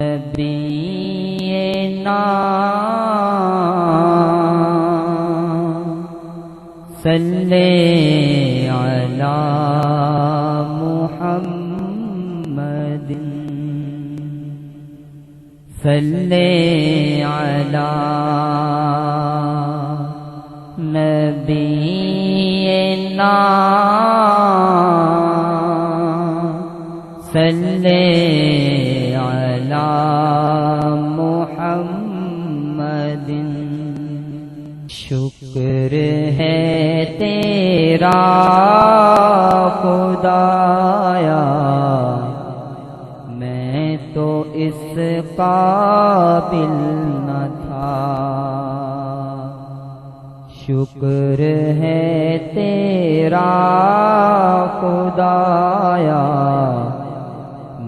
نبینا صلی علی محمد صلی علی نبینا صلی علی محمد شکر ہے تیرا خدایا میں تو اس قابل نہ تھا شکر ہے تیرا خدایا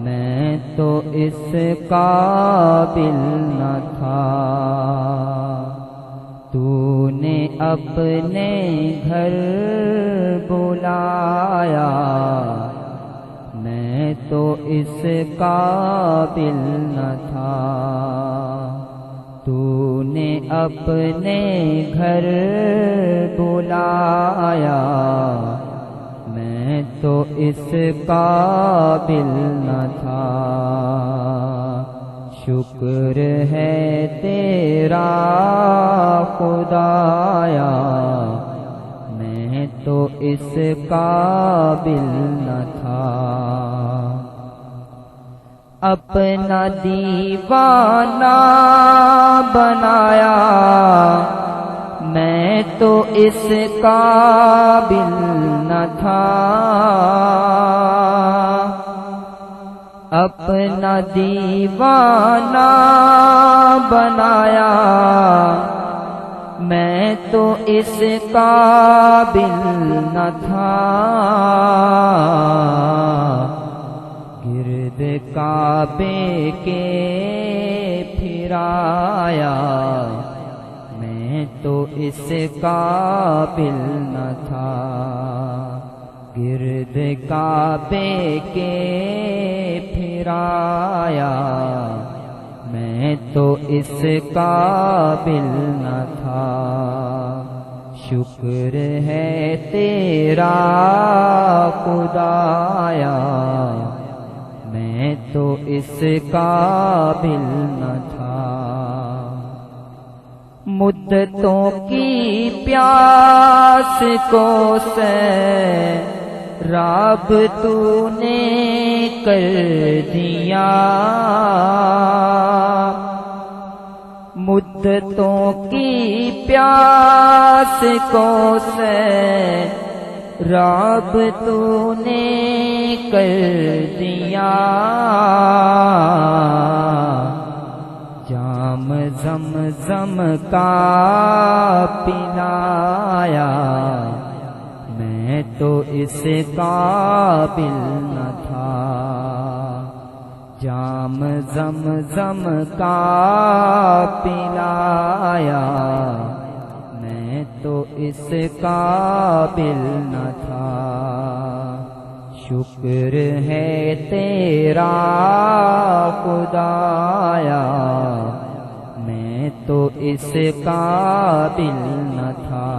میں تو اس قابل نہ تھا تو نے اپنے گھر بلایا میں تو اس قابل نہ تھا تو نے اپنے گھر بلایا میں تو اس قابل نہ تھا شکر ہے تیرا خدایا میں تو اس قابل نہ تھا اپنا دیوانہ بنایا میں تو اس قابل نہ تھا اپنا دیوانہ بنایا میں تو اس قابل نہ تھا گرد کعبے کے پھرایا میں تو اس قابل نہ تھا گرد کعبے کے پھرایا میں تو اس قابل نہ تھا شکر ہے تیرا خدایا میں تو اس قابل نہ تھا مدتوں کی پیاس کو سیراب تو نے کر دیا مدتوں کی پیاس کو سیراب تو نے کر دیا جام زمزم کا پلایا میں تو اس قابل نہ تھا جام زمزم کا پلایا میں تو اس قابل نہ تھا شکر ہے تیرا خدایا میں تو اس قابل نہ تھا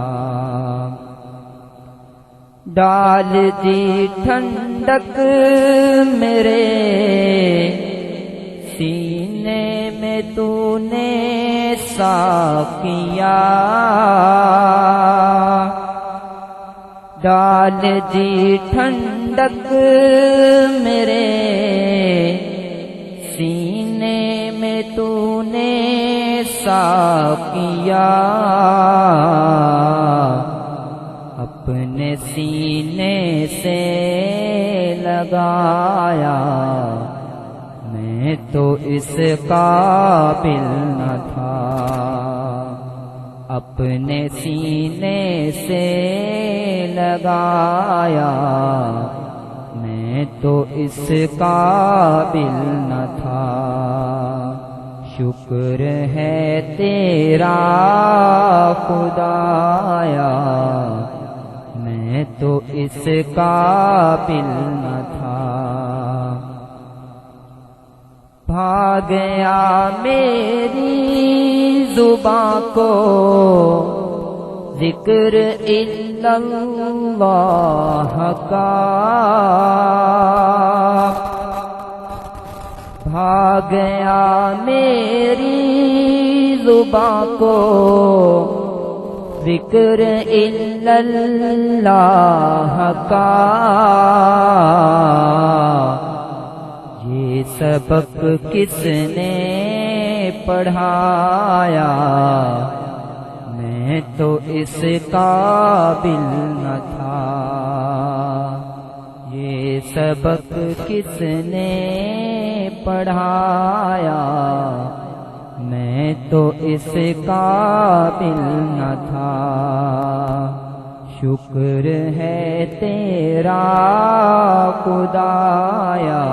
ڈال دی ٹھنڈک میرے سینے میں تو نے ساقیا ڈال دی ٹھنڈک میرے سینے میں تو نے ساقیا اپنے سینے سے لگایا میں تو اس قابل نہ تھا اپنے سینے سے لگایا میں تو اس قابل نہ تھا شکر ہے تیرا خدایا میں تو اس قابل نہ تھا بھاگیا میری زباں کو ذکر الا اللہ کا، بھاگیا میری زباں کو ذکر الا اللہ کا، یہ سبق کس نے پڑھایا، میں تو اس قابل نہ تھا، یہ سبق کس نے پڑھایا، میں تو اس قابل نہ تھا، شکر ہے تیرا خدایا،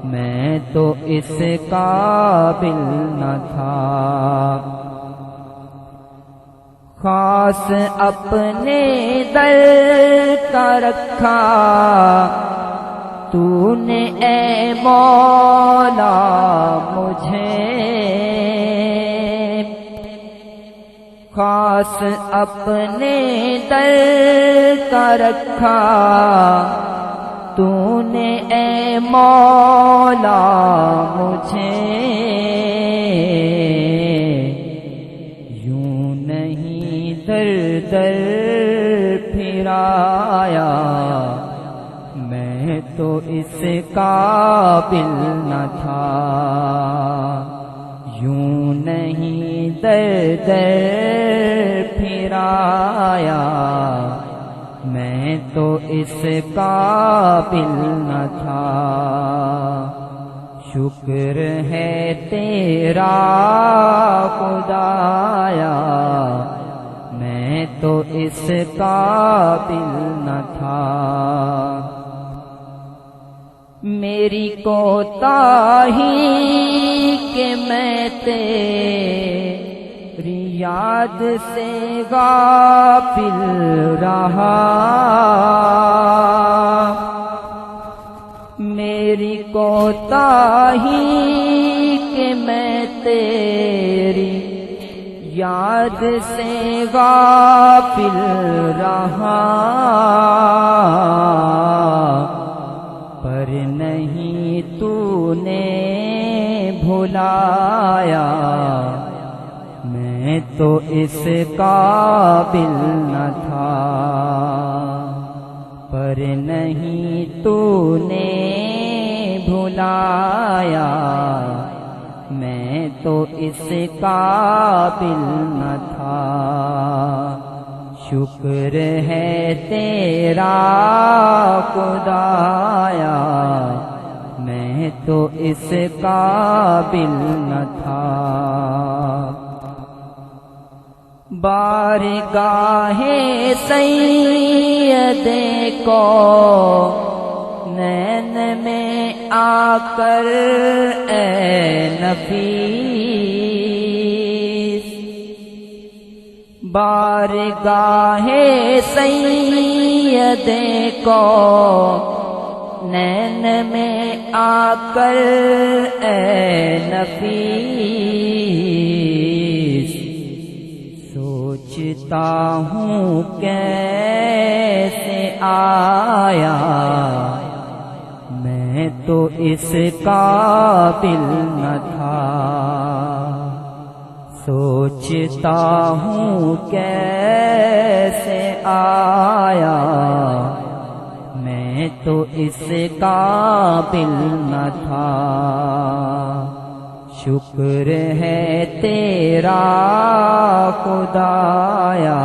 میں تو اس قابل نہ تھا، خاص اپنے در کا رکھا تو نے اے مولا مجھے، خاص اپنے در کا رکھا تو نے اے مولا مجھے، یوں نہیں در در پھرایا، میں تو اس قابل نہ تھا، یوں نہیں در در پھرایا، میں تو اس قابل نہ تھا، شکر ہے تیرا خدایا، میں تو اس قابل نہ تھا، میری کوتاہی کہ میں تیری یاد سے غافل رہا، میری کوتاہی کہ میں تیری یاد سے غافل رہا، پر نہیں تو نے بھلایا، میں تو اس قابل نہ تھا، پر نہیں تو نے بھلایا، میں تو اس قابل نہ تھا، شکر ہے تیرا خدایا، میں تو اس قابل نہ تھا، بارگاہ سید کونین میں آ کر اے نفیس، بارگاہ سید کونین میں آ کر اے نفیس، سوچتا ہوں کیسے آیا، میں تو اس قابل نہ تھا، سوچتا ہوں کیسے آیا، میں تو اس قابل نہ تھا، شکر ہے تیرا خدایا،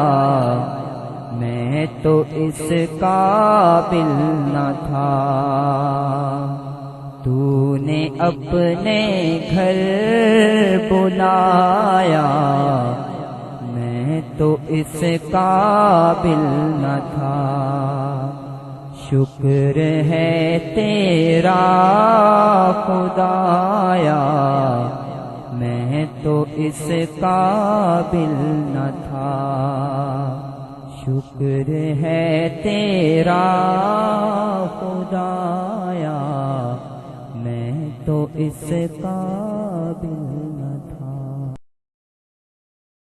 میں تو اس قابل نہ تھا، تو نے اپنے گھر بلایا، میں تو اس قابل نہ تھا، شکر ہے تیرا خدایا، میں تو اس قابل نہ تھا، شکر ہے تیرا خدایا، میں تو اس قابل